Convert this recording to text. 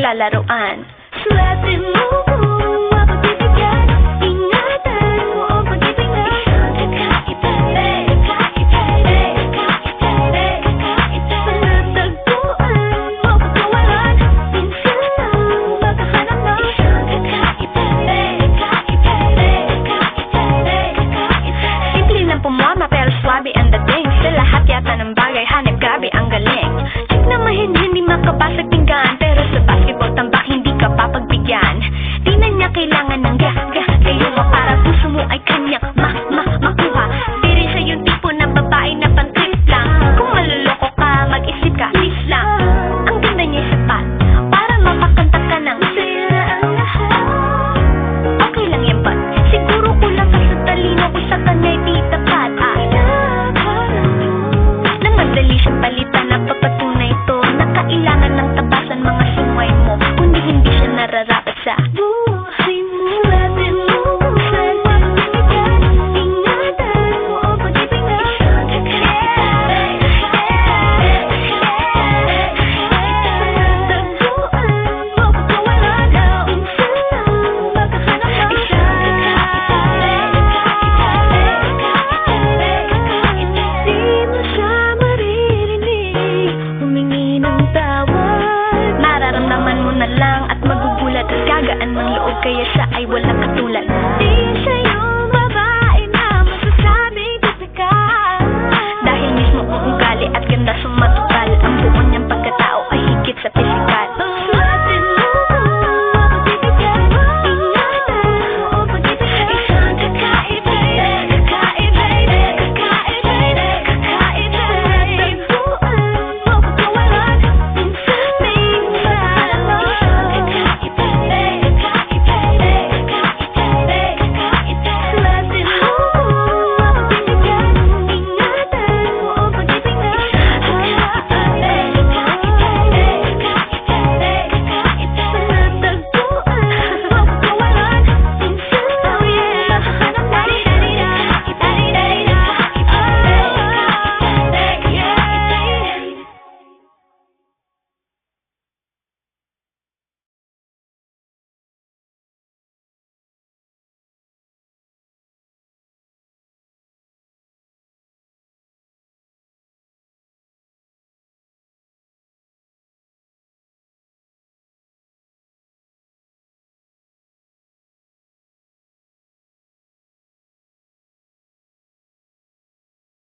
paglalaroan. Swerte mo mapagbibigyan, ingatan mo ang pag-ibig na isang kakaiba, Malatagpuan mo pagkawalan, minsan lang magkahanap ng isang kakaiba. Simple lang pumama pero swabe ang dating. Sa lahat yata ng bagay hanep grabe ang galing. Chick na hindi makabasag pinggan, pero sa basketball tambak hindi ka papagbigyan. Di na niya kailangan ng kayo mo para puso mo ay kanyang makuha. Di rin siya yung tipo ng babae na pan-trip lang. Kung maluloko ka, mag-isip ka, please lang. Ang ganda niya sapat para mapakanta ka ng sila ang lahat. Okay lang yan but siguro kulang ka sa talino kung sa kanya'y di tapat. Na madali siyang palitan na papatunay to na kailangan ng tabasan mga sungay mo, kundi hindi siya nararapat sa buhay mo. Swerte mo sa pagbibigyan, ingatan mo ang pag-ibig na isang kakaiba. Malatagpuan mo pagkawalan, minsan lang magkahanap ng isang Di mo siya maririnig humingi ng tawad. Mararamdaman mo na lang at magugulat at gagaan ng loob, kaya siya ay walang katulad.